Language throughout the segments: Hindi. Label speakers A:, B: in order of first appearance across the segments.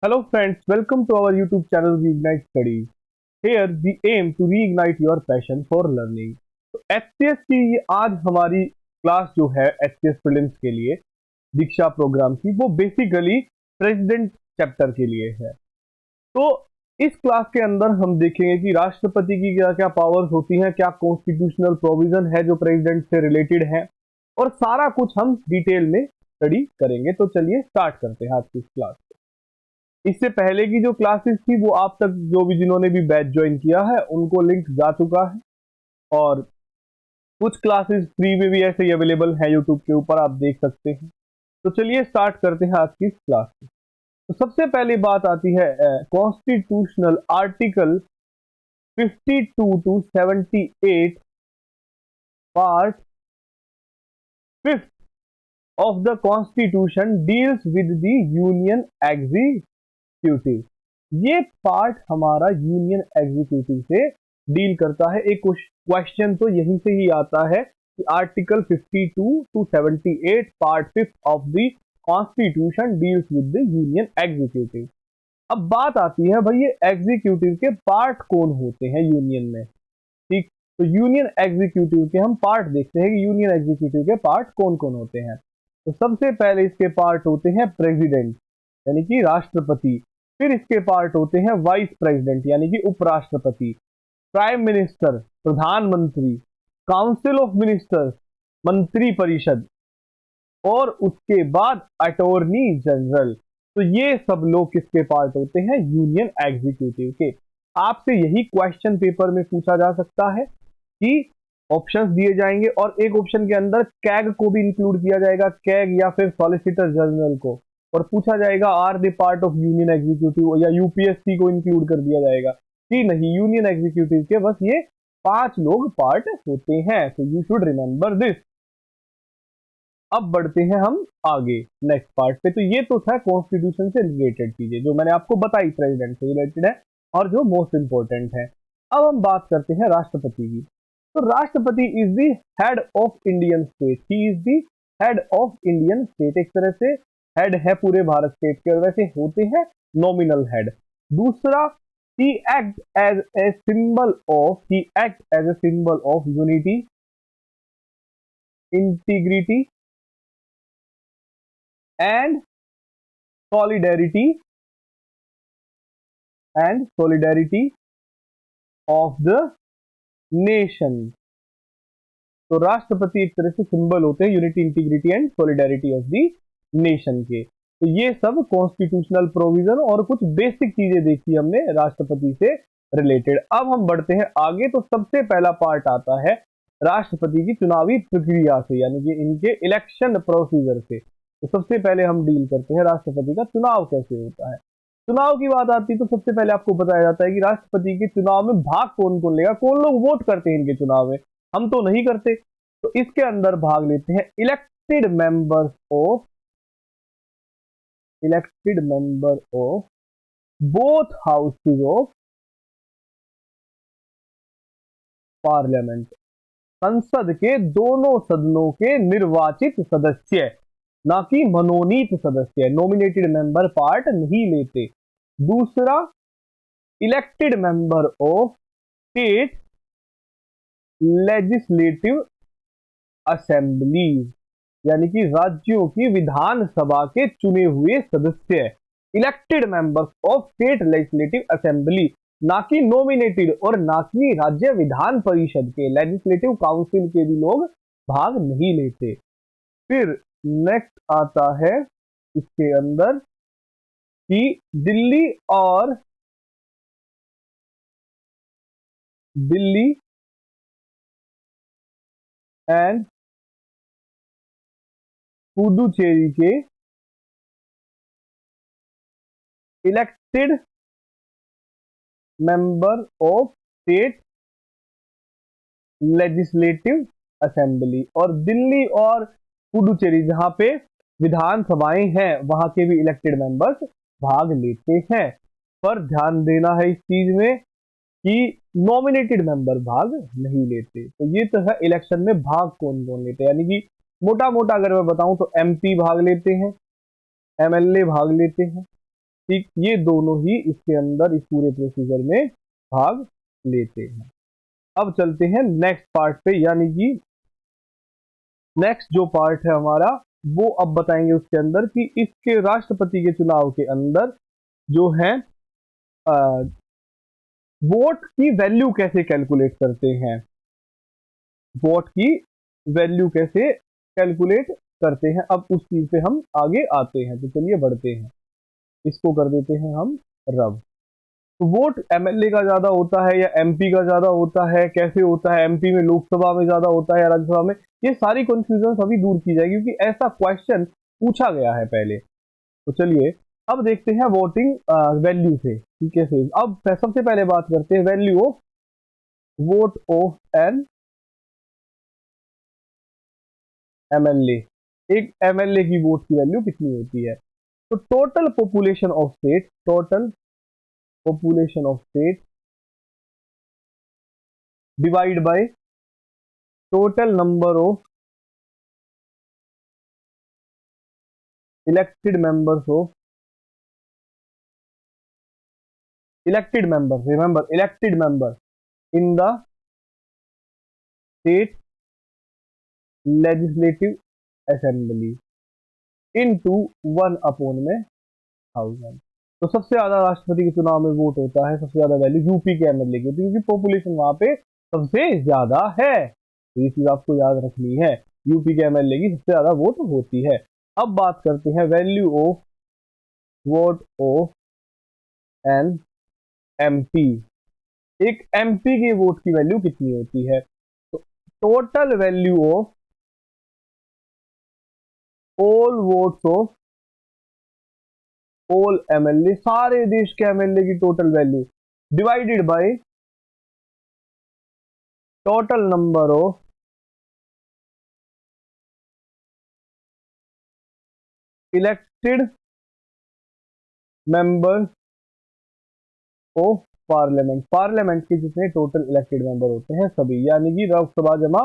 A: Hello friends, welcome to our YouTube channel Reignite Studies. Here we aim to reignite your passion for learning. तो HCS की ये आज हमारी क्लास जो है HCS प्रीलिम्स के लिए दीक्षा प्रोग्राम की वो बेसिकली प्रेसिडेंट चैप्टर के लिए है। तो इस क्लास के अंदर हम देखेंगे कि राष्ट्रपति की क्या क्या पावर्स होती हैं, क्या कॉन्स्टिट्यूशनल प्रोविजन है जो प्रेसिडेंट से रिलेटेड है और सारा कुछ हम डिटेल में स्टडी करेंगे। तो चलिए स्टार्ट करते हैं आज की इस क्लास। इससे पहले की जो क्लासेस थी वो आप तक जो भी जिन्होंने भी बैच ज्वाइन किया है उनको लिंक जा चुका है और कुछ क्लासेस फ्री में भी ऐसे ही अवेलेबल है यूट्यूब के ऊपर, आप देख सकते हैं। तो चलिए स्टार्ट करते हैं आज की इस क्लास में। तो सबसे पहली बात आती है constitutional article 52 to 78 part 5 of the constitution deals with the union executive. ये पार्ट हमारा यूनियन एग्जीक्यूटिव से डील करता है। एक क्वेश्चन तो यहीं से ही आता है कि article 52 to 78 part 5 of the constitution deals with the union executive. अब बात आती है भाई ये एग्जीक्यूटिव के पार्ट कौन होते हैं यूनियन में। ठीक, तो यूनियन एग्जीक्यूटिव के हम पार्ट देखते हैं कि यूनियन एग्जीक्यूटिव के पार्ट कौन कौन होते हैं। तो सबसे पहले इसके पार्ट होते हैं प्रेसिडेंट यानी कि राष्ट्रपति, फिर इसके पार्ट होते हैं वाइस प्रेसिडेंट यानी कि उपराष्ट्रपति, प्राइम मिनिस्टर प्रधानमंत्री, काउंसिल ऑफ मिनिस्टर्स मंत्री परिषद और उसके बाद अटॉर्नी जनरल। तो ये सब लोग किसके पार्ट होते हैं, यूनियन एग्जीक्यूटिव के। आपसे यही क्वेश्चन पेपर में पूछा जा सकता है कि ऑप्शंस दिए जाएंगे और एक ऑप्शन के अंदर कैग को भी इंक्लूड किया जाएगा, कैग या फिर सॉलिसिटर जनरल को, और पूछा जाएगा are they part of union executive, या यूपीएससी को इंक्लूड कर दिया जाएगा कि नहीं, यूनियन एग्जीक्यूटिव के बस ये 5 लोग पार्ट होते हैं। तो यू शुड रिमेंबर दिस। अब बढ़ते हैं हम आगे नेक्स्ट पार्ट पे। तो ये तो था कॉन्स्टिट्यूशन से रिलेटेड चीजें जो मैंने आपको बताई, प्रेसिडेंट से रिलेटेड है और जो मोस्ट इंपॉर्टेंट है। अब हम बात करते हैं राष्ट्रपति की। तो राष्ट्रपति is the head of Indian state, he is the head of Indian state. एक तरह से हेड है पूरे भारत स्टेट के, और वैसे होते हैं नॉमिनल हेड। दूसरा, he act as a symbol of unity, integrity and solidarity of the nation। तो राष्ट्रपति एक तरह से सिंबल होते हैं unity, integrity and solidarity of the nation के। तो ये सब कॉन्स्टिट्यूशनल प्रोविजन और कुछ बेसिक चीजें देखी हमने राष्ट्रपति से रिलेटेड। अब हम बढ़ते हैं आगे। तो सबसे पहला पार्ट आता है राष्ट्रपति की चुनावी प्रक्रिया से, यानी कि इनके इलेक्शन प्रोसीजर से। तो सबसे पहले हम डील करते हैं राष्ट्रपति का चुनाव कैसे होता है। चुनाव की बात आती है तो सबसे पहले आपको बताया जाता है कि राष्ट्रपति के चुनाव में भाग कौन कौन लेगा, कौन लोग वोट करते हैं इनके चुनाव में, हम तो नहीं करते। तो इसके अंदर भाग लेते हैं elected member of both houses of parliament, संसद के दोनों सदनों के निर्वाचित सदस्य, ना कि मनोनीत सदस्य, नॉमिनेटेड मेंबर पार्ट नहीं लेते। दूसरा, elected member of state legislative assemblies, यानी कि राज्यों की विधानसभा के चुने हुए सदस्य, elected members of state legislative assembly, ना कि नॉमिनेटेड और ना कि राज्य विधान परिषद के, लेजिस्लेटिव काउंसिल के भी लोग भाग नहीं लेते। फिर नेक्स्ट आता है इसके अंदर कि दिल्ली एंड पुडुचेरी के elected member of state legislative assembly, और दिल्ली और पुडुचेरी जहां पे विधानसभाएं हैं वहां के भी इलेक्टेड मेंबर्स भाग लेते हैं। पर ध्यान देना है इस चीज में कि नॉमिनेटेड मेंबर भाग नहीं लेते। तो ये तो है इलेक्शन में भाग कौन कौन लेते हैं, यानी कि मोटा मोटा अगर मैं बताऊं तो एमपी भाग लेते हैं, एमएलए भाग लेते हैं, ठीक, ये दोनों ही इसके अंदर इस पूरे प्रोसीजर में भाग लेते हैं। अब चलते हैं नेक्स्ट पार्ट पे, यानी कि नेक्स्ट जो पार्ट है हमारा वो अब बताएंगे उसके अंदर कि इसके राष्ट्रपति के चुनाव के अंदर जो है वोट की वैल्यू कैसे कैलकुलेट करते हैं, वोट की वैल्यू कैसे कैलकुलेट करते हैं। अब उस चीज पे हम आगे आते हैं, तो चलिए बढ़ते हैं, इसको कर देते हैं हम रब। तो वोट एमएलए का ज्यादा होता है या एमपी का ज्यादा होता है, कैसे होता है, एमपी में लोकसभा में ज्यादा होता है या राज्यसभा में, ये सारी कंफ्यूजन अभी दूर की जाएगी क्योंकि ऐसा क्वेश्चन पूछा गया है पहले। तो चलिए अब देखते हैं वोटिंग वैल्यू से, ठीक है। अब सबसे पहले बात करते हैं value of vote of N MLA. एक एमएलए की वोट की वैल्यू कितनी होती है? तो total population of state, total population of state divide by total number of elected members of elected members, remember elected member in the state legislative assembly into 1 में 1000। तो सबसे ज्यादा राष्ट्रपति के चुनाव में वोट होता है, सबसे ज्यादा वैल्यू यूपी के एमएलए की होती है क्योंकि पॉपुलेशन वहां पे सबसे ज्यादा है। तो ये चीज आपको याद रखनी है, यूपी के एमएलए की सबसे ज्यादा वोट होती है। अब बात करते हैं value of vote of an MP. एक एमपी के वोट की वैल्यू कितनी होती है? तो total value of all votes of all MLA, सारे देश के एमएलए की total value divided by total number of elected members of parliament. Parliament के जितने टोटल इलेक्टेड मेंबर होते हैं सभी, यानी कि लोकसभा जमा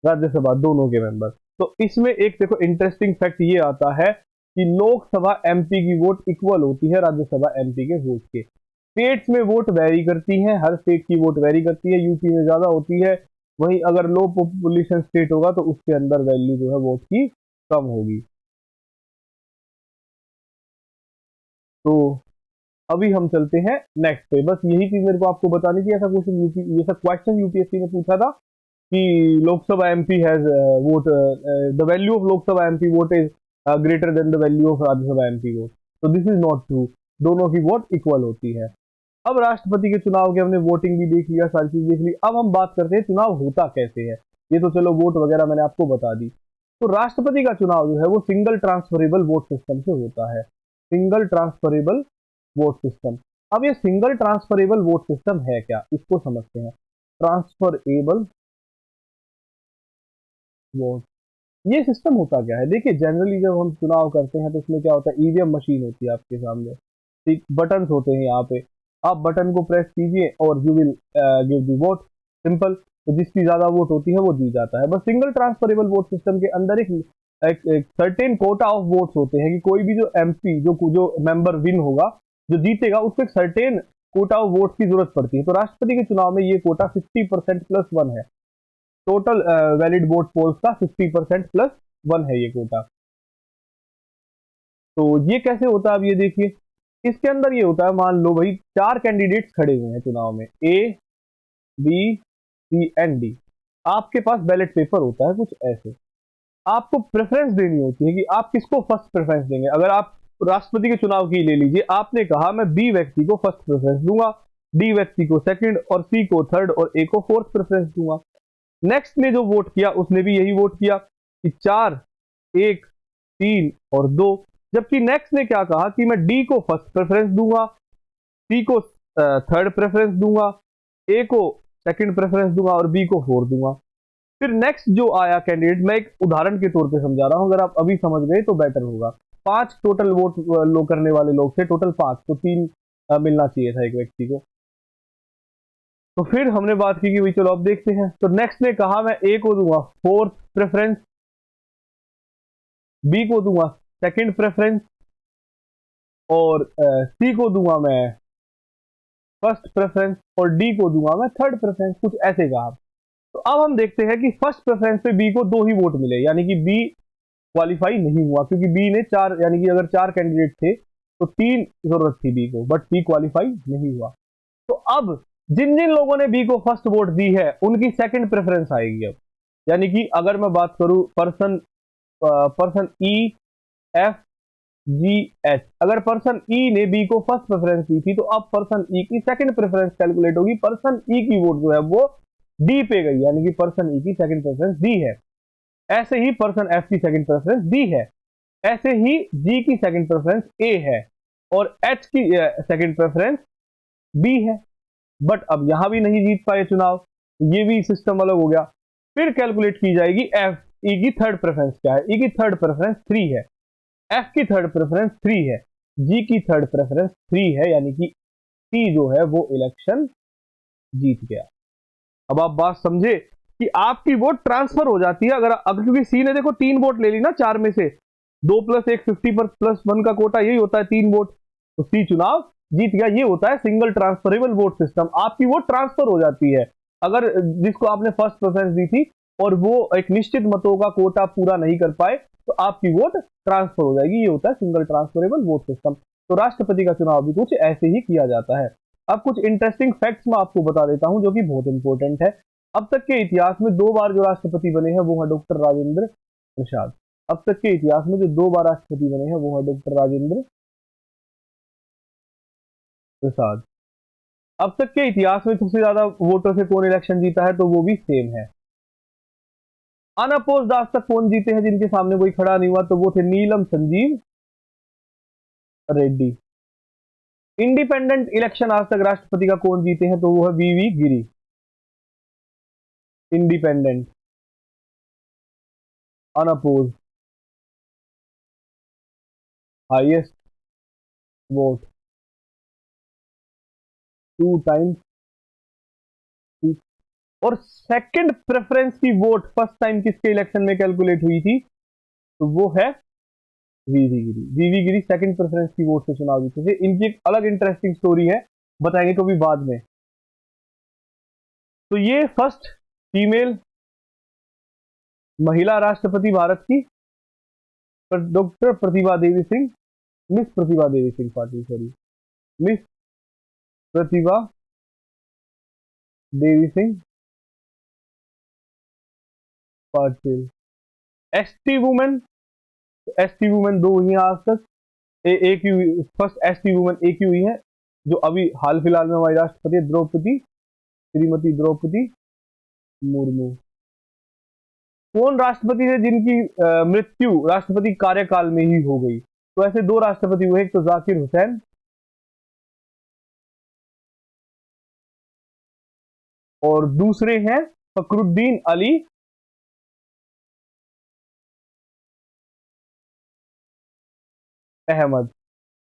A: राज्यसभा दोनों के मेंबर। तो इसमें एक देखो इंटरेस्टिंग फैक्ट ये आता है कि लोकसभा एमपी की वोट इक्वल होती है राज्यसभा एमपी के वोट के। स्टेट्स में वोट वेरी करती है, हर स्टेट की वोट वेरी करती है, यूपी में ज्यादा होती है, वहीं अगर लो पॉपुलेशन स्टेट होगा तो उसके अंदर वैल्यू जो है वोट की कम होगी। तो अभी हम चलते हैं नेक्स्ट पे। बस यही चीज मेरे को आपको बतानी थी, ऐसा क्वेश्चन ऐसा क्वेश्चन यूपीएससी ने पूछा था कि Lok Sabha MP has vote, the value of Lok Sabha MP vote is greater than the value of Rajya Sabha MP vote. तो दिस इज नॉट ट्रू, दोनों की वोट इक्वल होती है। अब राष्ट्रपति के चुनाव के हमने वोटिंग भी देख लिया, सारी चीज देख ली। अब हम बात करते हैं चुनाव होता कैसे है। ये तो चलो वोट वगैरह मैंने आपको बता दी। तो राष्ट्रपति का चुनाव जो है वो सिंगल ट्रांसफरेबल वोट सिस्टम से होता है, सिंगल ट्रांसफरेबल वोट सिस्टम। अब ये सिंगल ट्रांसफरेबल वोट सिस्टम है क्या, इसको समझते हैं। ट्रांसफरेबल वोट, ये सिस्टम होता क्या है? देखिए जनरली जब हम चुनाव करते हैं तो उसमें क्या होता है, ईवीएम मशीन होती है आपके सामने, ठीक, बटन होते हैं यहाँ पे, आप बटन को प्रेस कीजिए और you will give the vote, simple. तो जिसकी ज्यादा वोट होती है वो जीत जाता है। बस सिंगल ट्रांसफरेबल वोट सिस्टम के अंदर एक सर्टेन कोटा ऑफ वोट्स होते हैं कि कोई भी जो एमपी जो मेंबर विन होगा, जो जीतेगा, उसको एक सर्टेन कोटा ऑफ वोट्स की जरूरत पड़ती है। तो राष्ट्रपति के चुनाव में ये कोटा 50% प्लस 1 है, टोटल वैलिड वोट पोल्स का 50% प्लस 1 है ये कोटा। तो ये कैसे होता है, अब ये देखिए, इसके अंदर ये होता है, मान लो भाई 4 कैंडिडेट्स खड़े हुए हैं चुनाव में, A B C and D. आपके पास बैलेट पेपर होता है कुछ ऐसे, आपको प्रेफरेंस देनी होती है कि आप किसको फर्स्ट प्रेफरेंस देंगे। अगर आप राष्ट्रपति के चुनाव की ले लीजिए, आपने कहा मैं बी व्यक्ति को फर्स्ट प्रेफरेंस दूंगा, डी व्यक्ति को सेकंड और सी को थर्ड और ए को फोर्थ प्रेफरेंस दूंगा। नेक्स्ट ने जो वोट किया उसने भी यही वोट किया कि 4, 1, 3 और 2। जबकि नेक्स्ट ने क्या कहा कि मैं डी को फर्स्ट प्रेफरेंस दूंगा, सी को थर्ड प्रेफरेंस दूंगा, ए को सेकंड प्रेफरेंस दूंगा और बी को फोर्थ दूंगा। फिर नेक्स्ट जो आया कैंडिडेट, मैं एक उदाहरण के तौर पे समझा रहा हूं, अगर आप अभी समझ गए तो बेटर होगा। 5 टोटल वोट लो करने वाले लोग थे, टोटल 5, तो 3 मिलना चाहिए था एक व्यक्ति को। तो फिर हमने बात की कि भाई चलो अब देखते हैं। तो नेक्स्ट ने कहा मैं ए को दूंगा फोर्थ प्रेफरेंस, बी को दूंगा सेकंड प्रेफरेंस और सी को दूंगा मैं फर्स्ट प्रेफरेंस और डी को दूंगा मैं थर्ड प्रेफरेंस, कुछ ऐसे कहा। तो अब हम देखते हैं कि फर्स्ट प्रेफरेंस पे बी को 2 ही वोट मिले, यानी कि बी क्वालिफाई नहीं हुआ, क्योंकि बी ने 4, यानी कि अगर 4 कैंडिडेट थे तो 3 जरूरत थी बी को, बट बी क्वालिफाई नहीं हुआ। तो अब जिन जिन लोगों ने बी को फर्स्ट वोट दी है उनकी सेकंड प्रेफरेंस आएगी अब। यानी कि अगर मैं बात करूं person E F G H, अगर पर्सन ई ने बी को फर्स्ट प्रेफरेंस दी थी तो अब पर्सन ई की सेकंड प्रेफरेंस कैलकुलेट होगी, पर्सन ई की वोट जो है वो डी पे गई, यानी कि पर्सन ई की सेकंड प्रेफरेंस डी है। ऐसे ही पर्सन एफ की सेकंड प्रेफरेंस डी है, ऐसे ही जी की सेकंड प्रेफरेंस ए है और एच की सेकंड प्रेफरेंस बी है। बट अब यहां भी नहीं जीत पाए चुनाव, ये भी सिस्टम अलग हो गया। फिर कैलकुलेट की जाएगी एफ ई की थर्ड प्रेफरेंस क्या है, ई की थर्ड प्रेफरेंस 3 है, एफ की थर्ड प्रेफरेंस 3 है, जी की थर्ड प्रेफरेंस 3 है, यानी कि सी जो है वो इलेक्शन जीत गया। अब आप बात समझे कि आपकी वोट ट्रांसफर हो जाती है अगर क्योंकि सी ने देखो 3 वोट ले ली ना 4 में से, 2 + 1 50 पर +1 का कोटा यही होता है 3 वोट, तो सी चुनाव जीत गया। ये होता है सिंगल ट्रांसफरेबल वोट सिस्टम, आपकी वोट ट्रांसफर हो जाती है। अगर जिसको आपने फर्स्ट प्रेफरेंस दी थी और वो एक निश्चित मतों का कोटा पूरा नहीं कर पाए तो आपकी वोट ट्रांसफर हो जाएगी, ये होता है सिंगल ट्रांसफरेबल वोट सिस्टम। तो राष्ट्रपति का चुनाव भी कुछ ऐसे ही किया जाता है। अब कुछ इंटरेस्टिंग फैक्ट्स मैं आपको बता देता हूं जो कि बहुत इंपॉर्टेंट है। अब तक के इतिहास में 2 बार जो राष्ट्रपति बने हैं वो है डॉक्टर राजेंद्र प्रसाद। अब तक के इतिहास में जो 2 बार राष्ट्रपति बने हैं वो है डॉक्टर राजेंद्र प्रसाद। अब तक के इतिहास में सबसे ज्यादा वोटों से कौन इलेक्शन जीता है, तो वो भी सेम है। अनअपोज्ड आज तक कौन जीते हैं जिनके सामने कोई खड़ा नहीं हुआ, तो वो थे नीलम संजीव रेड्डी। इंडिपेंडेंट इलेक्शन आज तक राष्ट्रपति का कौन जीते हैं, तो वो है V V Giri. Independent unopposed highest vote 2 times. और सेकंड प्रेफरेंस की वोट फर्स्ट टाइम किसके इलेक्शन में कैलकुलेट हुई थी, तो वो है वीवी गिरी। वीवी गिरी सेकंड प्रेफरेंस की वोट से चुनाव जीते थे। इनकी एक अलग इंटरेस्टिंग स्टोरी है, बताएंगे कभी बाद में। तो ये फर्स्ट फीमेल महिला राष्ट्रपति भारत की doctor Pratibha Devi Singh, miss Pratibha Devi Singh Patil, sorry miss Pratibha Devi Singh Patil. ST women, ST women 2 हुई हैं आज तक, एक ही फर्स्ट एसटी वुमेन एक ही हुई है जो अभी हाल फिलहाल में हमारी राष्ट्रपति द्रौपदी, श्रीमती द्रौपदी मुर्मू। कौन राष्ट्रपति थे जिनकी मृत्यु राष्ट्रपति कार्यकाल में ही हो गई, तो ऐसे 2 राष्ट्रपति हुए, एक तो जाकिर हुसैन और दूसरे हैं फखरुद्दीन अली अहमद।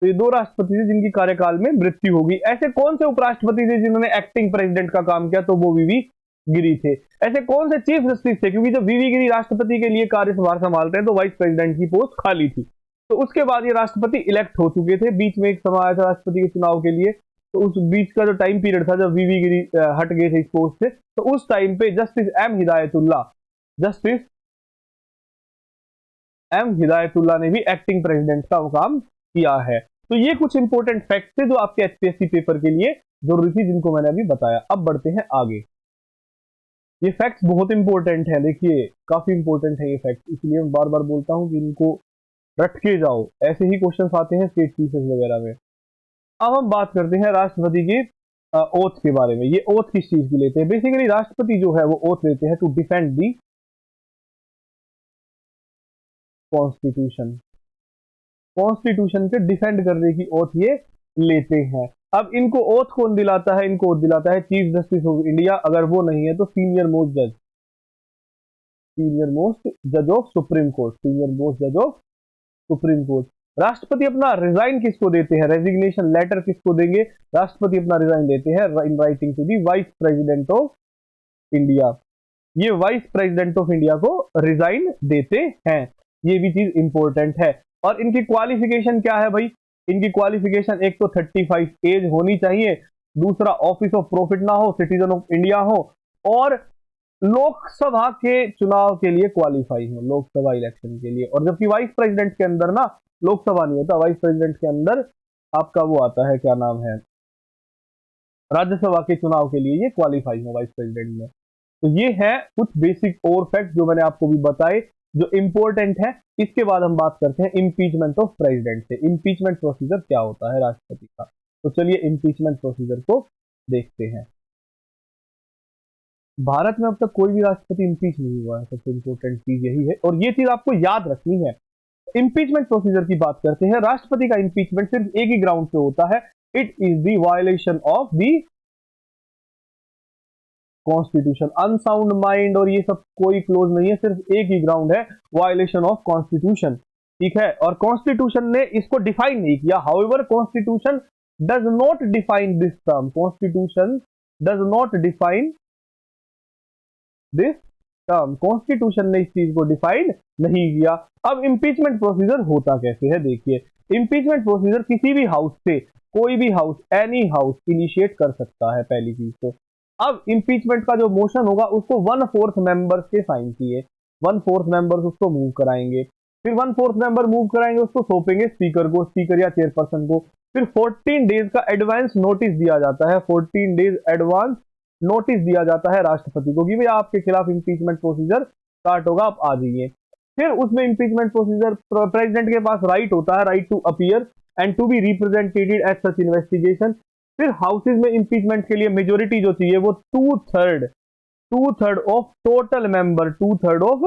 A: तो ये 2 राष्ट्रपति थे जिनकी कार्यकाल में मृत्यु होगी। ऐसे कौन से उपराष्ट्रपति थे जिन्होंने एक्टिंग प्रेसिडेंट का काम किया, तो वो वीवी गिरी थे। ऐसे कौन से चीफ जस्टिस थे, क्योंकि जब वीवी गिरी राष्ट्रपति के लिए कार्यभार संभालते हैं तो वाइस प्रेसिडेंट की पोस्ट खाली थी, तो उसके बाद ये राष्ट्रपति इलेक्ट हो चुके थे। बीच में एक समय आया था राष्ट्रपति के चुनाव के लिए, तो उस बीच का जो टाइम पीरियड था जब वीवी गिरी हट गए थे इस पोस्ट से, तो उस टाइम पे जस्टिस एम हिदायतुल्ला ने भी एक्टिंग प्रेसिडेंट का काम किया है। तो ये कुछ इंपॉर्टेंट फैक्ट्स थे जो आपके एचपीएससी पेपर के लिए जरूरी थी, जिनको मैंने अभी बताया। अब बढ़ते हैं आगे। ये फैक्ट्स बहुत इंपॉर्टेंट है, देखिए काफी इंपॉर्टेंट है ये फैक्ट, इसलिए मैं बार बार बोलता हूं कि इनको रट के जाओ, ऐसे ही क्वेश्चन आते हैं स्टेट क्विज़ेस वगैरह में। अब हम बात करते हैं राष्ट्रपति के ओथ के बारे में। ये ओथ किस चीज की लेते हैं, बेसिकली राष्ट्रपति जो है वो ओथ लेते हैं to defend the constitution. Constitution के डिफेंड करने की ओथ ये लेते हैं। अब इनको ओथ कौन दिलाता है, इनको ओथ दिलाता है चीफ जस्टिस ऑफ इंडिया, अगर वो नहीं है तो सीनियर मोस्ट जज of supreme court, senior most जज ऑफ सुप्रीम कोर्ट। राष्ट्रपति अपना रिजाइन किसको देते हैं, रेजिग्नेशन लेटर किसको देंगे, राष्ट्रपति अपना रिजाइन देते हैं in writing to the vice president of India. ये वाइस प्रेसिडेंट ऑफ इंडिया को रिजाइन देते हैं, ये भी चीज इंपॉर्टेंट है। और इनकी क्वालिफिकेशन क्या है भाई, इनकी क्वालिफिकेशन एक तो 35 एज होनी चाहिए, दूसरा ऑफिस ऑफ प्रॉफिट ना हो, सिटीजन ऑफ इंडिया हो, और लोकसभा के चुनाव के लिए क्वालिफाई हो, लोकसभा इलेक्शन के लिए। और जबकि वाइस प्रेसिडेंट के अंदर ना लोकसभा नहीं होता, वाइस प्रेसिडेंट के अंदर आपका वो आता है, क्या नाम है, राज्यसभा के चुनाव के लिए ये क्वालिफाई हो वाइस प्रेसिडेंट में। तो ये है कुछ बेसिक और फैक्ट जो मैंने आपको भी बताए, जो इंपॉर्टेंट है। इसके बाद हम बात करते हैं इम्पीचमेंट ऑफ प्रेसिडेंट से। इम्पीचमेंट प्रोसीजर क्या होता है राष्ट्रपति का, तो चलिए इम्पीचमेंट प्रोसीजर को देखते हैं। भारत में अब तक कोई भी राष्ट्रपति इम्पीच नहीं हुआ है, सबसे इंपॉर्टेंट चीज यही है, और ये चीज आपको याद रखनी है। इम्पीचमेंट प्रोसीजर की बात करते हैं, राष्ट्रपति का इम्पीचमेंट सिर्फ एक ही ग्राउंड पे होता है, it is the violation of the constitution. Unsound mind और ये सब कोई क्लोज नहीं है, सिर्फ एक ही ग्राउंड है, वायलेशन ऑफ कॉन्स्टिट्यूशन, ठीक है। और कॉन्स्टिट्यूशन ने इसको डिफाइन नहीं किया, however constitution does not define this term, constitution does not define this term, constitution ने इस चीज को डिफाइन नहीं किया। अब इंपीचमेंट प्रोसीजर होता कैसे है, देखिए। इंपीचमेंट प्रोसीजर किसी भी हाउस से, कोई भी हाउस, एनी हाउस इनिशिएट कर सकता है, पहली चीज तो। अब इंपीचमेंट का जो मोशन होगा उसको 1/4 मेंबर्स के साइन किए, 1/4 मेंबर्स उसको मूव कराएंगे, फिर 1/4 मेंबर मूव कराएंगे, उसको सौंपेंगे स्पीकर को, स्पीकर या चेयरपर्सन को। फिर 14 डेज का एडवांस नोटिस दिया जाता है, 14 डेज एडवांस नोटिस दिया जाता है राष्ट्रपति को कि भाई आपके खिलाफ इंपीचमेंट प्रोसीजर स्टार्ट होगा, आप आ जाइए। फिर उसमें इंपीचमेंट प्रोसीजर, प्रेसिडेंट के पास राइट होता है, right to appear and to be represented at such investigation. फिर हाउसेज में इंपीचमेंट के लिए मेजोरिटी जो चाहिए वो 2/3 of total member, 2/3 of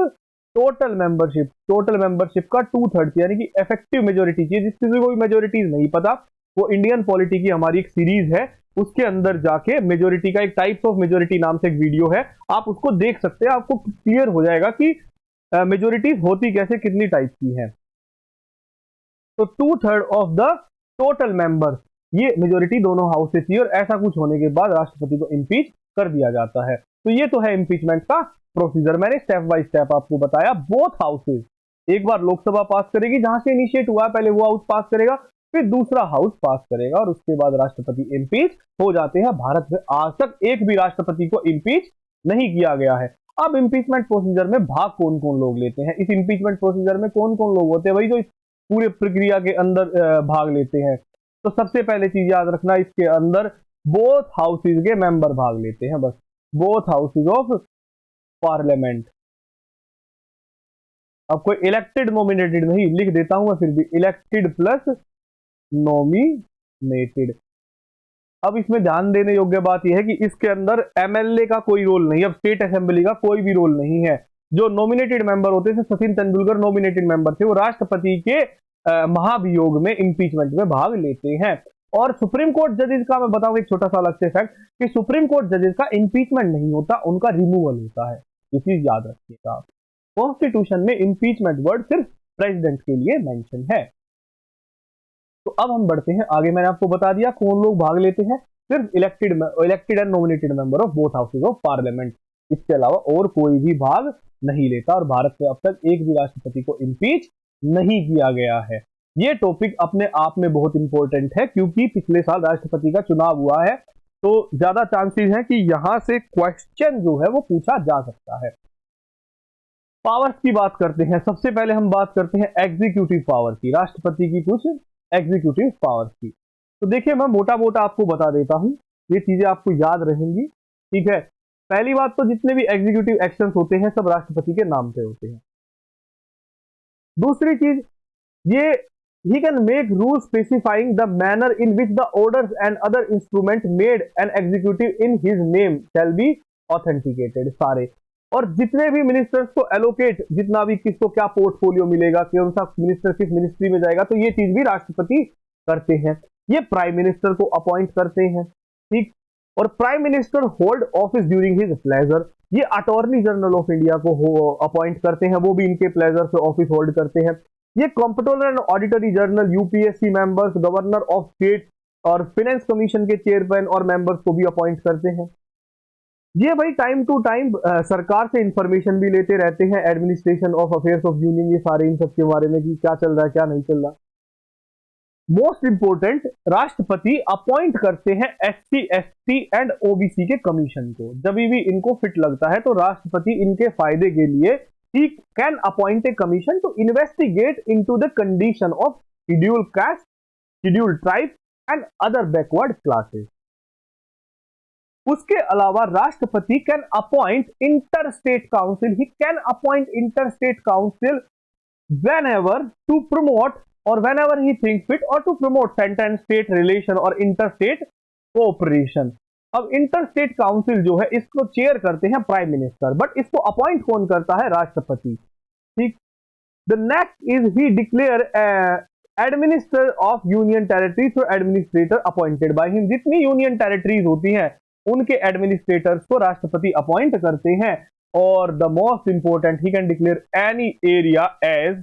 A: total membership, total membership का 2/3, यानी कि इफेक्टिव मेजोरिटी चाहिए। जिस किसी को भी मेजोरिटीज नहीं पता, वो इंडियन पॉलिटी की हमारी एक सीरीज है, उसके अंदर जाके मेजोरिटी का एक टाइप्स ऑफ मेजोरिटी नाम से एक वीडियो है, आप उसको देख सकते हैं, आपको क्लियर हो जाएगा कि मेजोरिटीज होती कैसे, कितनी टाइप की है। तो 2/3 ऑफ द टोटल मेंबर्स, ये मेजोरिटी दोनों हाउस से चाहिए, और ऐसा कुछ होने के बाद राष्ट्रपति को इम्पीच कर दिया जाता है। तो ये तो है इम्पीचमेंट का प्रोसीजर, मैंने स्टेप बाय स्टेप आपको बताया। बोथ हाउसेज, एक बार लोकसभा पास करेगी, जहां से इनिशिएट हुआ पहले वो हाउस पास करेगा, फिर दूसरा हाउस पास करेगा, और उसके बाद राष्ट्रपति इम्पीच हो जाते हैं। भारत में आज तक एक भी राष्ट्रपति को इम्पीच नहीं किया गया है। अब इम्पीचमेंट प्रोसीजर में भाग कौन कौन लोग लेते हैं, इस इम्पीचमेंट प्रोसीजर में कौन कौन लोग होते हैं, वही जो इस पूरे प्रक्रिया के अंदर भाग लेते हैं। तो सबसे पहले चीज याद रखना, इसके अंदर बोथ हाउसेज के मेंबर भाग लेते हैं, बस बोथ हाउसेज ऑफ पार्लियामेंट। अब कोई इलेक्टेड नॉमिनेटेड नहीं, लिख देता हूं मैं फिर भी, इलेक्टेड प्लस नॉमिनेटेड। अब इसमें ध्यान देने योग्य बात यह है कि इसके अंदर एमएलए का कोई रोल नहीं, अब स्टेट असेंबली का कोई भी रोल नहीं है। जो नॉमिनेटेड मेंबर होते थे, सचिन तेंदुलकर नॉमिनेटेड मेंबर थे, वो राष्ट्रपति के महाभियोग में इंपीचमेंट में भाग लेते हैं। और सुप्रीम कोर्ट जजेस का मैं बताऊं एक छोटा सा अलग से फैक्ट, कि सुप्रीम कोर्ट जजेस का इंपीचमेंट नहीं होता, उनका रिमूवल होता है, ये चीज याद रखिएगा आप। कॉन्स्टिट्यूशन में इंपीचमेंट वर्ड सिर्फ प्रेसिडेंट के लिए मेंशन है। तो अब हम बढ़ते हैं आगे, मैंने आपको बता दिया कौन लोग भाग लेते हैं, सिर्फ elected and nominated member of both houses of parliament, इसके अलावा और कोई भी भाग नहीं लेता। और भारत में अब तक एक भी राष्ट्रपति को इम्पीच नहीं किया गया है। ये टॉपिक अपने आप में बहुत इंपॉर्टेंट है, क्योंकि पिछले साल राष्ट्रपति का चुनाव हुआ है, तो ज्यादा चांसेस हैं कि यहां से क्वेश्चन जो है वो पूछा जा सकता है। पावर्स की बात करते हैं, सबसे पहले हम बात करते हैं एग्जीक्यूटिव पावर की, राष्ट्रपति की कुछ एग्जीक्यूटिव पावर्स की। तो देखिए मैं मोटा मोटा आपको बता देता हूं, ये चीजें आपको याद रहेंगी, ठीक है। पहली बात तो जितने भी एग्जीक्यूटिव एक्शंस होते हैं सब राष्ट्रपति के नाम पे होते हैं। दूसरी चीज, ये he can make rules specifying the manner in which the orders and other instruments made an executive in his name shall be authenticated, सारे। और जितने भी मिनिस्टर्स को एलोकेट, जितना भी किसको क्या पोर्टफोलियो मिलेगा, कौन सा मिनिस्टर किस मिनिस्ट्री में जाएगा, तो ये चीज भी राष्ट्रपति करते हैं। ये प्राइम मिनिस्टर को अपॉइंट करते हैं, ठीक। और prime minister hold office during his pleasure, ये अटॉर्नी जनरल ऑफ इंडिया को अपॉइंट करते हैं, वो भी इनके प्लेजर से ऑफिस होल्ड करते हैं। ये comptroller and auditory general, UPSC members, governor of state और फाइनेंस कमीशन के चेयरमैन और मेंबर्स को भी अपॉइंट करते हैं। ये भाई टाइम टू टाइम सरकार से इंफॉर्मेशन भी लेते रहते हैं, administration of affairs of union, ये सारे इन सब के बारे में कि क्या चल रहा है क्या नहीं चल रहा। मोस्ट इंपोर्टेंट, राष्ट्रपति अपॉइंट करते हैं SC ST एंड OBC के कमीशन को। जब भी इनको फिट लगता है तो राष्ट्रपति इनके फायदे के लिए he can appoint a commission to investigate into the condition of schedule caste, schedule tribe and other backward classes. उसके अलावा राष्ट्रपति can appoint inter state council, he can appoint inter state council whenever to promote or whenever he thinks fit or to promote center and state relation or interstate cooperation। अब इंटरस्टेट काउंसिल जो है इसको चेयर करते हैं प्राइम मिनिस्टर, बट इसको अपॉइंट कौन करता है? राष्ट्रपति। ठीक। The next is he declare administrator of union territory through administrator appointed by him. जितनी यूनियन टेरिटरीज होती हैं उनके एडमिनिस्ट्रेटर्स को राष्ट्रपति अपॉइंट करते हैं। और the most important, he can declare any area as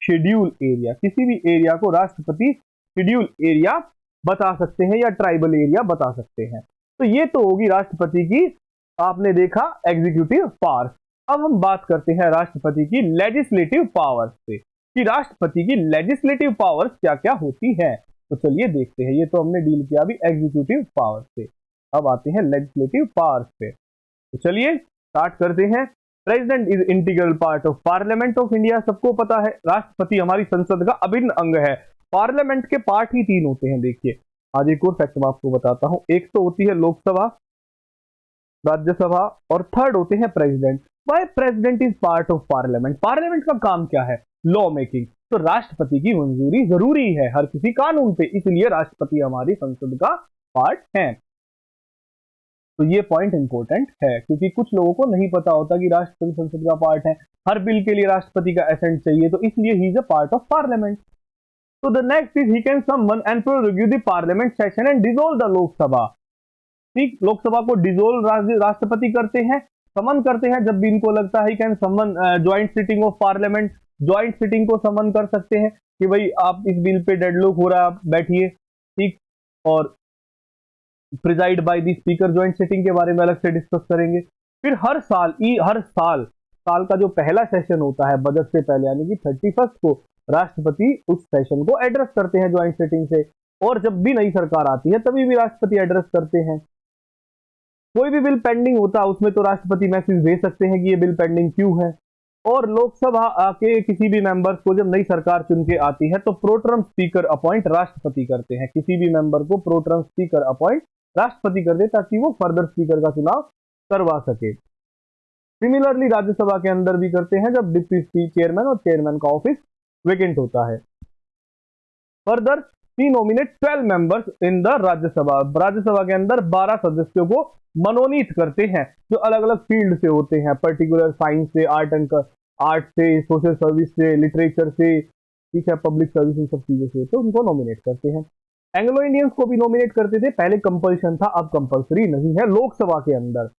A: schedule area. किसी भी एरिया को राष्ट्रपति शेड्यूल एरिया बता सकते हैं या ट्राइबल एरिया बता सकते हैं। तो ये तो होगी राष्ट्रपति की, आपने देखा, एग्जीक्यूटिव पावर्स। अब हम बात करते हैं राष्ट्रपति की लेजिस्लेटिव पावर्स से, कि राष्ट्रपति की लेजिस्लेटिव पावर्स क्या क्या होती है। तो चलिए देखते हैं। ये तो हमने डील किया अभी एग्जीक्यूटिव पावर्स से, अब आते हैं लेजिस्लेटिव पावर्स पे। तो चलिए स्टार्ट करते हैं। President is integral part of parliament of India. सबको पता है राष्ट्रपति हमारी संसद का अभिन्न अंग है। पार्लियामेंट के पार्ट ही 3 होते हैं। देखिए आज एक और फैक्ट मैं आपको बताता हूं। एक तो होती है लोकसभा, राज्यसभा, और थर्ड होते हैं president. Why president is part of parliament? Parliament का काम क्या है? Law making. तो राष्ट्रपति की मंजूरी जरूरी है हर किसी कानून पे, इसलिए राष्ट्रपति हमारी संसद का पार्ट है। तो ये पॉइंट इंपॉर्टेंट है, क्योंकि कुछ लोगों को नहीं पता होता कि राष्ट्रपति संसद का पार्ट है। हर बिल के लिए राष्ट्रपति का एसेंट चाहिए, तो इसलिए he is a part of parliament. तो the next is he can someone and prorogue the parliament session and dissolve the Lok Sabha. ठीक, लोकसभा को डिसॉल्व राष्ट्रपति करते हैं, समन करते हैं जब भी इनको लगता है। ही can someone joint sitting of parliament, joint sitting को समन कर सकते हैं कि भाई आप इस बिल पे डेडलॉक हो रहा है, आप बैठिए। ठीक, और preside by the speaker. Joint sitting के बारे में अलग से डिस्कस करेंगे। फिर हर साल का जो पहला सेशन होता है बजट से पहले, यानी कि 31 को राष्ट्रपति उस सेशन को एड्रेस करते हैं ज्वाइंट सिटिंग से। और जब भी नई सरकार आती है तभी भी राष्ट्रपति एड्रेस करते हैं। कोई भी बिल पेंडिंग होता है उसमें तो राष्ट्रपति मैसेज भेज सकते हैं कि ये बिल पेंडिंग क्यों है। और लोकसभा के किसी भी मेंबर्स को जब नई सरकार चुन के आती है तो प्रोटर्म स्पीकर अपॉइंट राष्ट्रपति करते हैं। किसी भी मेंबर को प्रोटर्म स्पीकर अपॉइंट राष्ट्रपति कर दे ताकि वो फर्दर स्पीकर का चुनाव करवा सके। सिमिलरली राज्यसभा के अंदर भी करते हैं जब डिप्टी चेयरमैन और चेयरमैन का ऑफिस वेकेंट होता है। Further he nominate 12 members in the Rajya Sabha. Rajya Sabha के अंदर 12 सदस्यों को मनोनीत करते हैं जो अलग अलग फील्ड से होते हैं, पर्टिकुलर साइंस से, आर्ट से, सोशल सर्विस से, लिटरेचर से, ठीक है, पब्लिक सर्विस, इन सब चीजों से, तो उनको नॉमिनेट करते हैं। एंग्लो इंडियंस को भी नॉमिनेट करते थे, पहले कंपल्शन था, अब कंपल्सरी नहीं है लोकसभा के अंदर।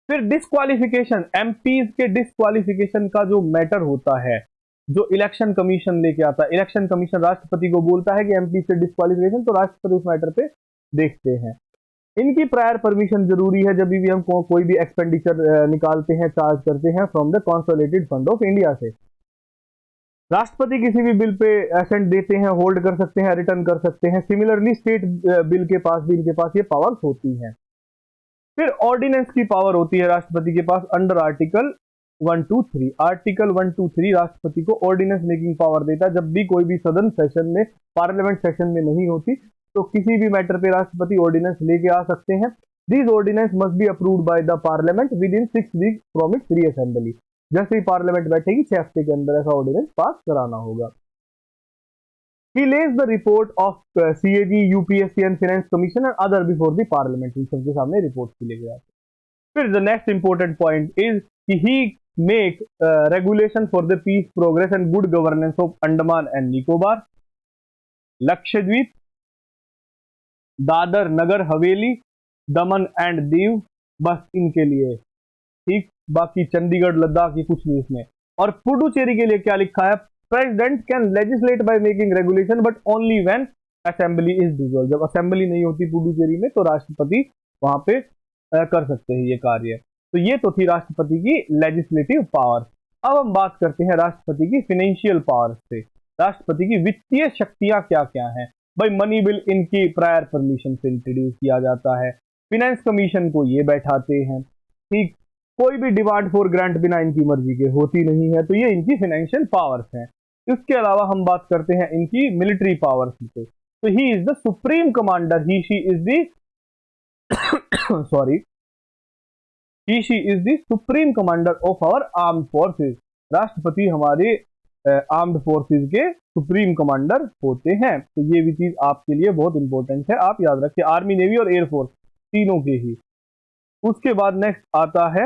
A: फिर डिस्क्वालिफिकेशन, एमपीज के डिस्क्वालिफिकेशन का जो मैटर होता है, जो इलेक्शन कमीशन लेके आता है, इलेक्शन कमीशन राष्ट्रपति को बोलता है कि एमपी से डिस्क्वालिफिकेशन, तो राष्ट्रपति उस मैटर पे देखते हैं। इनकी प्रायर परमिशन जरूरी है जब भी हम कोई भी एक्सपेंडिचर निकालते हैं, चार्ज करते हैं from the consolidated fund of India से। राष्ट्रपति किसी भी बिल पे एसेंट देते हैं, होल्ड कर सकते हैं, रिटर्न कर सकते हैं। सिमिलरली स्टेट बिल के पास भी इनके पास ये पावर्स होती हैं। फिर ऑर्डिनेंस की पावर होती है राष्ट्रपति के पास अंडर आर्टिकल 123। आर्टिकल 123 राष्ट्रपति को ऑर्डिनेंस मेकिंग पावर देता है। जब भी कोई भी सदन सेशन में, पार्लियामेंट सेशन में नहीं होती तो किसी भी मैटर पे राष्ट्रपति ऑर्डिनेंस लेके आ सकते हैं। These ordinance must be approved by the parliament within 6 week from its reassembly. जैसे ही पार्लियामेंट बैठेगी 6 हफ्ते के अंदर ऐसा ऑर्डिनेंस पास कराना होगा। He lays the report of CAG, UPSC and Finance Commission and other before the Parliament। इन सबके सामने रिपोर्ट के लिए गया। फिर the next important point is कि he make regulation for the peace, progress and good governance of Andaman and Nicobar, Lakshadweep, Dadar Nagar Haveli, Daman and Diu, बस इनके लिए। ठीक, बाकी चंडीगढ़, लद्दाख, ये कुछ नहीं इसमें। और पुडुचेरी के लिए क्या लिखा है? President can legislate by making regulation but only when assembly is dissolve. जब असेंबली नहीं होती पुडुचेरी में तो राष्ट्रपति वहां पे कर सकते हैं ये कार्य। तो ये तो थी राष्ट्रपति की लेजिस्लेटिव पावर। अब हम बात करते हैं राष्ट्रपति की फाइनेंशियल पावर से। राष्ट्रपति की वित्तीय शक्तियां क्या क्या हैं? भाई मनी बिल इनकी प्रायर परमिशन से इंट्रोड्यूस किया जाता है। फिनेंस कमीशन को ये बैठाते हैं। ठीक, कोई भी डिमांड फॉर ग्रांट बिना इनकी मर्जी के होती नहीं है। तो ये इनकी फाइनेंशियल पावर्स हैं। इसके अलावा हम बात करते हैं इनकी मिलिट्री पावर्स पे। तो he is the supreme commander, he she is the sorry he she is the supreme commander of our armed forces. राष्ट्रपति हमारे आर्म्ड फोर्सेस के सुप्रीम कमांडर होते हैं। तो ये भी चीज आपके लिए बहुत इंपॉर्टेंट है, आप याद रखिए, आर्मी, नेवी और एयरफोर्स तीनों के ही। उसके बाद नेक्स्ट आता है,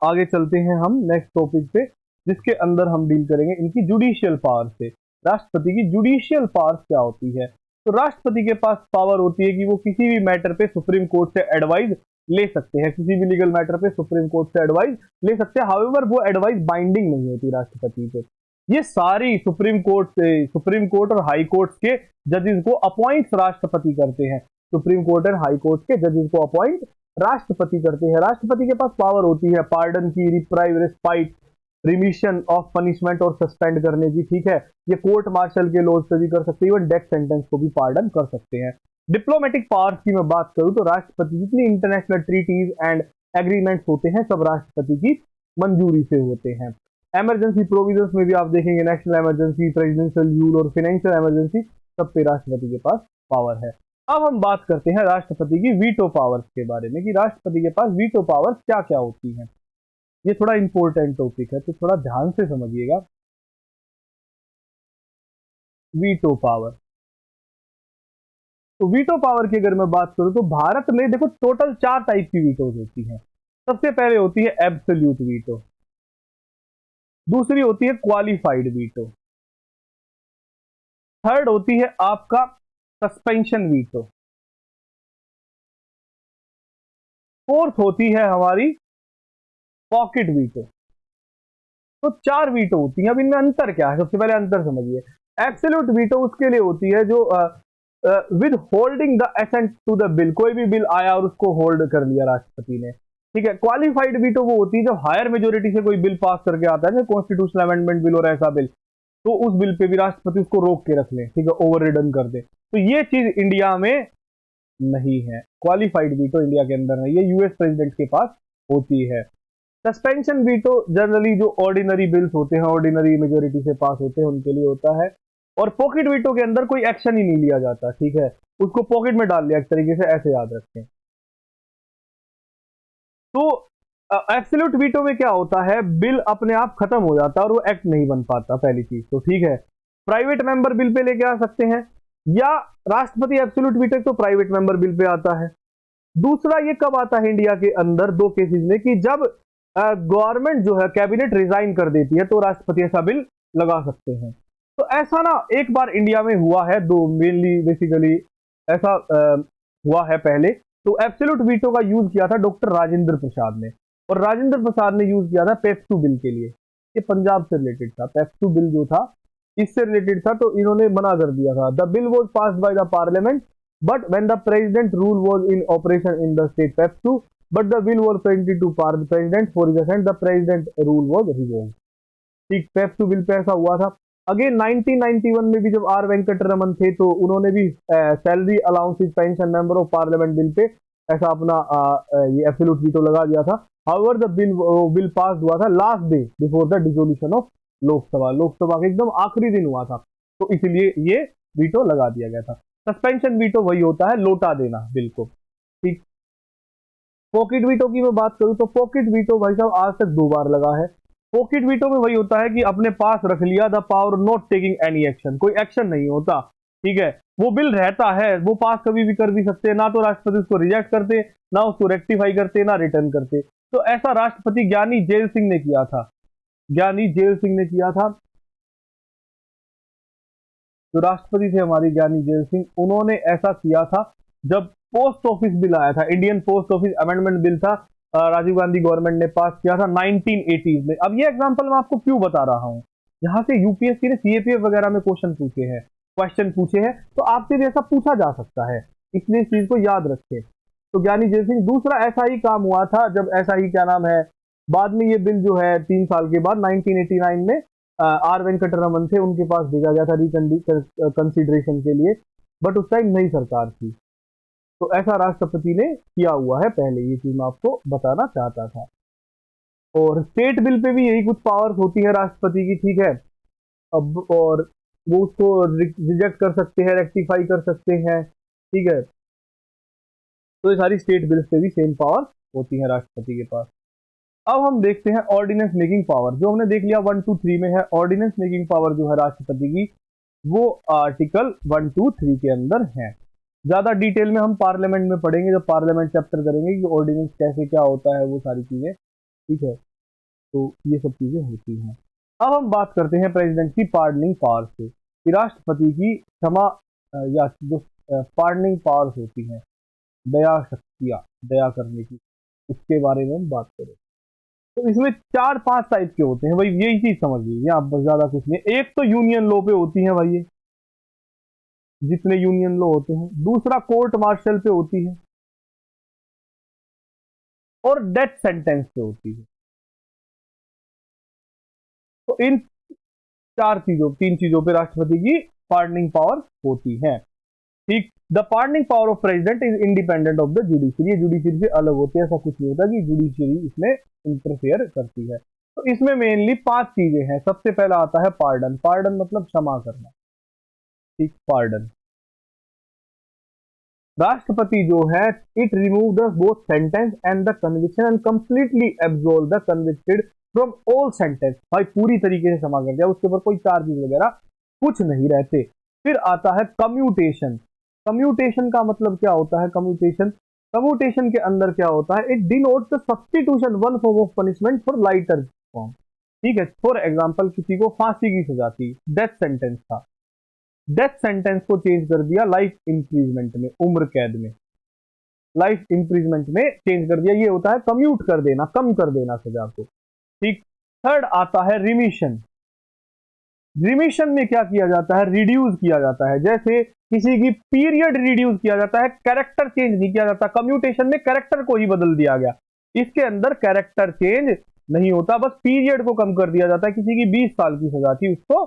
A: आगे चलते हैं हम नेक्स्ट टॉपिक पे, जिसके अंदर हम डील करेंगे इनकी जुडिशियल पावर से। राष्ट्रपति की जुडिशियल पावर क्या होती है? तो राष्ट्रपति के पास पावर होती है कि वो किसी भी मैटर पे सुप्रीम कोर्ट से एडवाइस ले सकते हैं, किसी भी लीगल मैटर पे सुप्रीम कोर्ट से एडवाइस ले सकते हैं। हाउएवर वो एडवाइस बाइंडिंग नहीं होती राष्ट्रपति पे। ये सारी सुप्रीम कोर्ट और हाई कोर्ट के जजेस को अपॉइंट राष्ट्रपति करते हैं। सुप्रीम कोर्ट और हाई कोर्ट के जजेस को अपॉइंट राष्ट्रपति करते हैं। राष्ट्रपति के पास पावर होती है पार्डन की, reprieve, respite, remission of punishment और सस्पेंड करने की। ठीक है, ये कोर्ट मार्शल के लॉज से भी कर सकते हैं, इवन डेथ सेंटेंस को भी पार्डन कर सकते हैं। डिप्लोमेटिक पावर्स की मैं बात करूं तो राष्ट्रपति जितनी इंटरनेशनल ट्रीटीज एंड एग्रीमेंट्स होते हैं सब राष्ट्रपति की मंजूरी से होते हैं। इमरजेंसी प्रोविजंस में भी आप देखेंगे नेशनल इमरजेंसी, प्रेसिडेंशियल रूल और फाइनेंशियल इमरजेंसी, सब पे राष्ट्रपति के पास पावर है। अब हम बात करते हैं राष्ट्रपति की वीटो पावर्स के बारे में कि राष्ट्रपति के पास वीटो पावर्स क्या क्या होती हैं। ये थोड़ा इंपॉर्टेंट टॉपिक है, तो थोड़ा ध्यान से समझिएगा। वीटो पावर, तो वीटो पावर की अगर मैं बात करूं तो भारत में देखो टोटल 4 टाइप की वीटोज होती हैं। सबसे पहले होती है एब्सोल्यूट वीटो, दूसरी होती है क्वालिफाइड वीटो, थर्ड होती है आपका सस्पेंशन वीटो, फोर्थ होती है हमारी पॉकेट वीटो। तो 4 वीटो होती हैं। अब इनमें अंतर क्या है? सबसे पहले अंतर समझिए। एब्सोल्यूट वीटो उसके लिए होती है जो withholding the assent to the bill, कोई भी बिल आया और उसको होल्ड कर लिया राष्ट्रपति ने। ठीक है, क्वालिफाइड वीटो वो होती है जब हायर मेजोरिटी से कोई बिल पास करके आता है, कॉन्स्टिट्यूशनल अमेंडमेंट बिल और ऐसा बिल, तो उस बिल पे भी राष्ट्रपति उसको रोक के रख ले, ठीक है, ओवर रिडन कर दे। तो ये चीज इंडिया में नहीं है, क्वालिफाइड वीटो इंडिया के अंदर नहीं है, यूएस प्रेसिडेंट के पास होती है। सस्पेंशन वीटो जनरली जो ऑर्डिनरी बिल्स होते हैं, ऑर्डिनरी मेजोरिटी से पास होते हैं, उनके लिए होता है। और पॉकेट वीटो के अंदर कोई एक्शन ही नहीं लिया जाता, ठीक है, उसको पॉकेट में डाल लिया एक तरीके से, ऐसे याद रखें। तो एब्सोल्यूट वीटो में क्या होता है, बिल अपने आप खत्म हो जाता है और वो एक्ट नहीं बन पाता, पहली चीज तो। ठीक है, प्राइवेट मेंबर बिल पे लेके आ सकते हैं, या राष्ट्रपति एब्सोल्यूट वीटो तो प्राइवेट मेंबर बिल पे आता है। दूसरा ये कब आता है इंडिया के अंदर, 2 केसेस में, कि जब गवर्नमेंट जो है कैबिनेट रिजाइन कर देती है तो राष्ट्रपति ऐसा बिल लगा सकते हैं। तो ऐसा ना एक बार इंडिया में हुआ है, दो मेनली बेसिकली ऐसा हुआ है पहले। तो एब्सोल्यूट वीटो का यूज किया था डॉक्टर राजेंद्र प्रसाद ने, और राजेंद्र प्रसाद ने यूज किया था पेप्सू बिल के लिए। ये पंजाब से रिलेटेड था, पेप्सू बिल जो था इससे रिलेटेड था, तो इन्होंने मना कर दिया था। The bill was passed by the parliament but when the president rule was in operation in the state PEPSU but the bill was presented to president for his assent, the president rule was revoked. ठीक, पेप्सू बिल पे ऐसा हुआ था। अगेन 1991 में भी जब आर वेंकट रमन थे तो उन्होंने भी salary allowances pension member of parliament bill pay ऐसा अपना ये एब्सोल्यूट वीटो लगा दिया था। हाउएवर द बिल पास हुआ था last day before the dissolution of Lok Sabha, Lok Sabha के एकदम आखिरी दिन हुआ था, तो इसलिए ये वीटो लगा दिया गया था। सस्पेंशन वीटो वही होता है लौटा देना बिल को। ठीक, पॉकेट वीटो की मैं बात करूं तो पॉकेट वीटो भाई साहब आज तक 2 बार लगा है। पॉकेट वीटो में वही होता है कि अपने पास रख लिया, the power not taking any action, कोई एक्शन नहीं होता। ठीक है, वो बिल रहता है, वो पास कभी भी कर भी सकते हैं, ना तो राष्ट्रपति उसको रिजेक्ट करते, ना उसको रेक्टिफाई करते, ना रिटर्न करते। तो ऐसा राष्ट्रपति ज्ञानी जेल सिंह ने किया था, ज्ञानी जेल सिंह ने किया था। जो राष्ट्रपति थे हमारे ज्ञानी जेल सिंह, उन्होंने ऐसा किया था जब पोस्ट ऑफिस बिल आया था, Indian post office amendment bill था, राजीव गांधी गवर्नमेंट ने पास किया था 1980 में। अब ये एग्जांपल मैं आपको क्यों बता रहा हूं, यहां से यूपीएससी ने सीएपीएफ वगैरह में क्वेश्चन पूछे हैं, तो आपसे भी ऐसा पूछा जा सकता है, इसलिए इस चीज को याद रखें। तो ज्ञानी जेल सिंह, दूसरा ऐसा ही काम हुआ था जब ऐसा ही क्या नाम है बाद में ये बिल जो है 3 साल के बाद 1989 में आर वेंकटरमन थे, उनके पास भेजा गया था रिकंसिडरेशन के लिए, बट उस टाइम नई सरकार थी। तो ऐसा राष्ट्रपति ने किया हुआ है पहले, ये चीज मैं आपको बताना चाहता था। और स्टेट बिल पे भी यही कुछ पावर्स होती है राष्ट्रपति की, ठीक है। अब और वो उसको रिजेक्ट कर सकते हैं, रेक्टिफाई कर सकते हैं, ठीक है। तो ये सारी स्टेट बिल्स पे भी सेम पावर होती है राष्ट्रपति के पास। अब हम देखते हैं ऑर्डिनेंस मेकिंग पावर, जो हमने देख लिया 1 2 3 में है। ऑर्डिनेंस मेकिंग पावर जो है राष्ट्रपति की, वो आर्टिकल 1 2 3 के अंदर है। ज्यादा डिटेल में हम पार्लियामेंट में पढ़ेंगे, जब पार्लियामेंट चैप्टर करेंगे कि ऑर्डिनेंस कैसे क्या होता है, वो सारी चीजें, ठीक है। तो ये सब चीजें होती हैं। अब हम बात करते हैं प्रेसिडेंट की पार्डनिंग पावर से, कि राष्ट्रपति की क्षमा या जो पार्डनिंग पावर्स होती हैं, दया शक्तियां, दया करने की, उसके बारे में हम बात करें। तो इसमें 4-5 टाइप के होते हैं भाई, यही चीज समझ लीजिए आप, बस ज्यादा कुछ नहीं। एक तो यूनियन लॉ पे होती है भाई, ये जितने यूनियन लॉ होते हैं। दूसरा कोर्ट मार्शल पे होती है, और डेथ सेंटेंस पे होती है। तो इन 3 चीजों पे राष्ट्रपति की पार्डनिंग पावर होती है, ठीक। The pardoning power of president is independent of the judiciary. ये जुडिशरी से अलग होती है, ऐसा कुछ नहीं होता कि जुडिशरी इसमें इंटरफेयर करती है। तो इसमें मेनली 5 चीजें हैं। सबसे पहला आता है पार्डन। पार्डन मतलब क्षमा करना, ठीक, पार्डन। राष्ट्रपति जो है, it remove the both sentence and the conviction and completely absolve the convicted from all sentence. भाई पूरी तरीके से क्षमा कर दिया, उसके ऊपर कोई चार्जेस वगैरह कुछ नहीं रहते। फिर आता है कम्यूटेशन। कम्यूटेशन का मतलब क्या होता है? कम्यूटेशन, कम्यूटेशन के अंदर क्या होता है? It denotes the substitution one form of punishment for lighter form, ठीक है। फॉर एग्जांपल किसी को फांसी की सजा थी, डेथ सेंटेंस था, डेथ सेंटेंस को चेंज कर दिया लाइफ इंप्रिजमेंट में, उम्र कैद में, लाइफ इंप्रिजमेंट में चेंज कर दिया। ये होता है कम्यूट कर देना, कम कर देना सजा को, ठीक। थर्ड आता है रिमिशन। रिमिशन में क्या किया जाता है? रिड्यूस किया जाता है। जैसे किसी की पीरियड रिड्यूस किया जाता है, कैरेक्टर चेंज नहीं किया जाता। कम्यूटेशन में कैरेक्टर को ही बदल दिया गया, इसके अंदर कैरेक्टर चेंज नहीं होता, बस पीरियड को कम कर दिया जाता है। किसी की 20 साल की सजा थी, उसको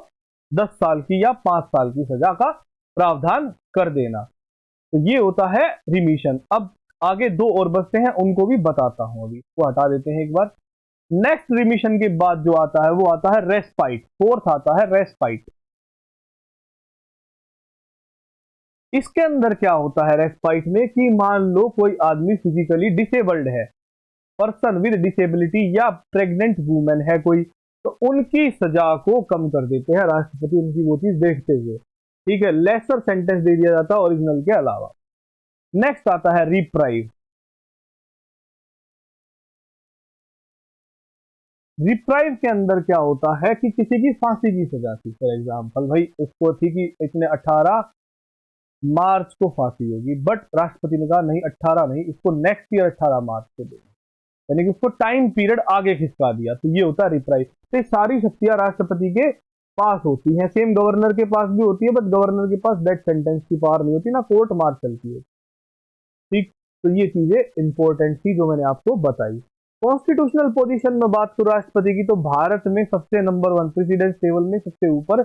A: 10 साल की या 5 साल की सजा का प्रावधान कर देना, तो ये होता है रिमिशन। अब आगे 2 और बचते हैं, उनको भी बताता हूं, अभी वो हटा देते हैं एक बार। नेक्स्ट रिमिशन के बाद जो आता है वो आता है रेस्पाइट। फोर्थ आता है रेस्पाइट। इसके अंदर क्या होता है रेस्पाइट में, कि मान लो कोई आदमी फिजिकली डिसेबल्ड है, पर्सन विद डिसेबिलिटी या प्रेग्नेंट वुमेन है कोई, तो उनकी सजा को कम कर देते हैं राष्ट्रपति, उनकी वो चीज देखते हुए, ठीक है। लेसर सेंटेंस दे दिया जाता है ओरिजिनल के अलावा। नेक्स्ट आता है रिप्राइव। रिप्राइव के अंदर क्या होता है कि किसी की फांसी की सजा थी, फॉर एग्जांपल भाई उसको थी कि इसने 18 मार्च को फांसी होगी, बट राष्ट्रपति ने कहा नहीं 18 नहीं, इसको नेक्स्ट ईयर 18 मार्च को दे, यानी कि उसको टाइम पीरियड आगे खिसका दिया, तो ये होता है रिप्राइव। तो ये सारी शक्तियां राष्ट्रपति के पास होती हैं। सेम गवर्नर के पास भी होती है, बट गवर्नर के पास डेथ सेंटेंस की पावर नहीं होती, ना कोर्ट मार्शल की होती, ठीक। तो ये चीजें इंपॉर्टेंट थी जो मैंने आपको बताई। कॉन्स्टिट्यूशनल पोजीशन में बात करूं राष्ट्रपति की, तो भारत में सबसे नंबर 1 प्रेसिडेंट टेबल में सबसे ऊपर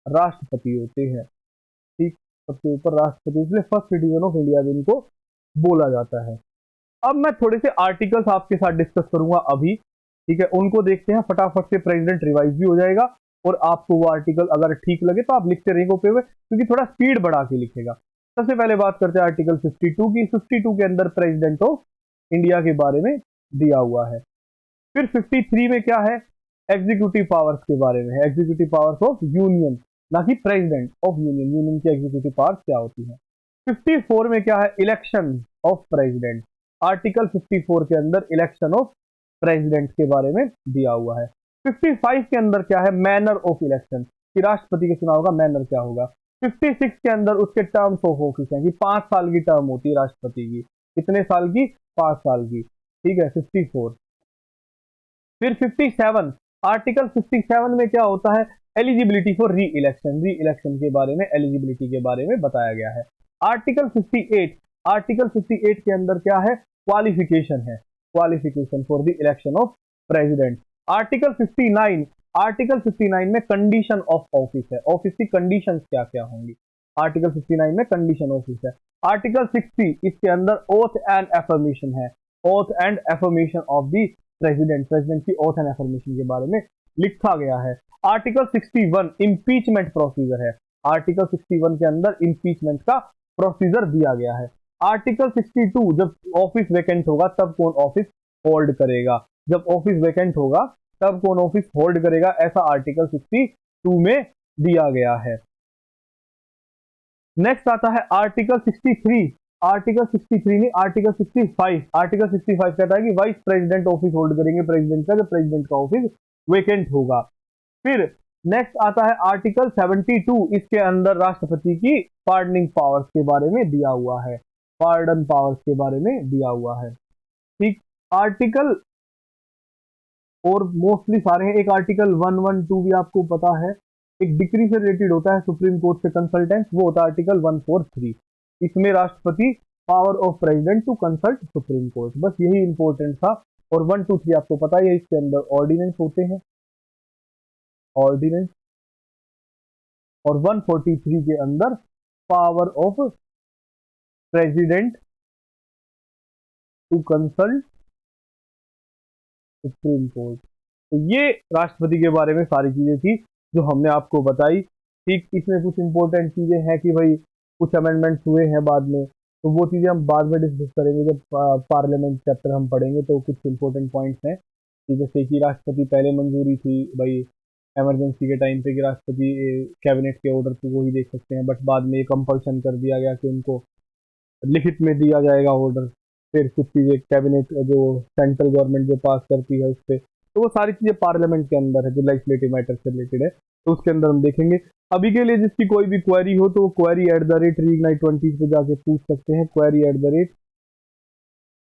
A: राष्ट्रपति होते हैं, ठीक, सबसे ऊपर राष्ट्रपति, इसलिए फर्स्ट सिटीजन ऑफ इंडिया भी इनको बोला जाता है। अब मैं थोड़े से आर्टिकल्स आपके साथ डिस्कस करूंगा अभी, ठीक है, उनको देखते हैं फटाफट से, प्रेसिडेंट रिवाइज भी हो जाएगा, और आपको वो आर्टिकल अगर ठीक लगे तो आप लिखते रहेंगे पे हुए, क्योंकि थोड़ा स्पीड बढ़ा के लिखेगा। सबसे पहले बात करते हैं आर्टिकल 52 की। 52 के अंदर प्रेसिडेंट ऑफ इंडिया के बारे में दिया हुआ है। फिर 53 में क्या है? एग्जीक्यूटिव पावर्स के बारे में है, एग्जीक्यूटिव पावर्स ऑफ यूनियन, ना कि प्रेसिडेंट ऑफ यूनियन, यूनियन की एग्जीक्यूटिव पावर्स क्या होती है। 54 में क्या है? Election of president. आर्टिकल 54 के अंदर इलेक्शन ऑफ प्रेसिडेंट के बारे में दिया हुआ है। 55 के अंदर क्या है? मैनर ऑफ इलेक्शन, कि राष्ट्रपति के चुनाव का मैनर क्या होगा। 56 के अंदर उसके टर्म्स ऑफ ऑफिस है, कि 5 साल की टर्म होती है राष्ट्रपति की। कितने साल की? 5 साल की, ठीक है, 54। फिर 57, आर्टिकल 57 में क्या होता है? एलिजिबिलिटी फॉर री इलेक्शन, री इलेक्शन के बारे में, एलिजिबिलिटी के बारे में बताया गया है। आर्टिकल 58, आर्टिकल 58 के अंदर क्या है? क्वालिफिकेशन है, qualification for the election of president. Article 59 में कंडीशन ऑफ ऑफिस है, ऑफिस की कंडीशंस क्या क्या होंगी। आर्टिकल 59 में कंडीशन ऑफिस है। आर्टिकल 60 इसके अंदर ओथ एंड एफर्मेशन है, oath and affirmation of the president, president की ओथ एंड एफर्मेशन के बारे में लिखा गया है। आर्टिकल 61 इम्पीचमेंट प्रोसीजर है, आर्टिकल 61 के अंदर इम्पीचमेंट का प्रोसीजर दिया गया है। आर्टिकल 62 जब ऑफिस वेकेंट होगा तब कौन ऑफिस होल्ड करेगा, जब ऑफिस वेकेंट होगा तब कौन ऑफिस होल्ड करेगा, ऐसा आर्टिकल 62 में दिया गया है। नेक्स्ट आता है आर्टिकल 63, आर्टिकल 63 नहीं आर्टिकल 65, आर्टिकल 65 कहता है कि वाइस प्रेसिडेंट ऑफिस होल्ड करेंगे प्रेसिडेंट का, जब प्रेसिडेंट का ऑफिस वेकेंट होगा। फिर नेक्स्ट आता है आर्टिकल 72, इसके अंदर राष्ट्रपति की पार्डनिंग पावर्स के बारे में दिया हुआ है, पार्डन पावर्स के बारे में दिया हुआ है। ठीक, आर्टिकल और मोस्टली सारे हैं। एक आर्टिकल 112 भी आपको पता है, एक डिक्री से रिलेटेड होता है, सुप्रीम कोर्ट से कंसल्टेंट, वो होता है आर्टिकल 143। इसमें राष्ट्रपति power of president to consult supreme court, बस यही इंपॉर्टेंट था। और 123 आपको पता ही है, इसके अंदर ऑर्डिनेंस होते हैं, ऑर्डिनेंस। और 143 के अंदर power of president to consult supreme court. तो ये राष्ट्रपति के बारे में सारी चीजें थी जो हमने आपको बताई। ठीक, इसमें कुछ इंपॉर्टेंट चीजें हैं कि भाई कुछ अमेंडमेंट्स हुए हैं बाद में, तो वो चीजें हम बाद में डिस्कस करेंगे जब पार्लियामेंट चैप्टर हम पढ़ेंगे। तो कुछ इंपॉर्टेंट पॉइंट्स हैं कि जैसे कि राष्ट्रपति पहले मंजूरी थी भाई इमरजेंसी के टाइम पे कि राष्ट्रपति कैबिनेट के ऑर्डर को वो ही देख सकते हैं, बट बाद में ये कंपल्सन कर दिया गया कि उनको लिखित में दिया जाएगा ऑर्डर। फिर कुछ चीजें कैबिनेट जो सेंट्रल गवर्नमेंट जो पास करती है उस पर, तो वो सारी चीजें पार्लियामेंट के अंदर है जो लेजिस्लेटिव मैटर से रिलेटेड है, तो उसके अंदर हम देखेंगे। अभी के लिए जिसकी कोई भी क्वेरी हो तो वो क्वेरी @reignite20 पे जाके पूछ सकते हैं, क्वेरी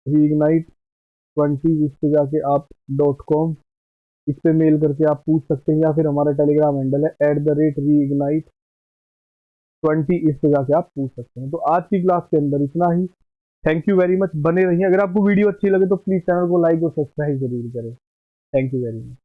A: @reignite20 इस पे जाके आप .com इस पे मेल करके आप पूछ सकते हैं, या फिर हमारा टेलीग्राम हैंडल है @reignite20 इस पे जाके आप पूछ सकते हैं। तो आज की क्लास के अंदर इतना ही। थैंक यू वेरी मच, बने रहिए। अगर आपको वीडियो अच्छी लगे तो प्लीज चैनल को लाइक और सब्सक्राइब जरूर करें। Thank you very much.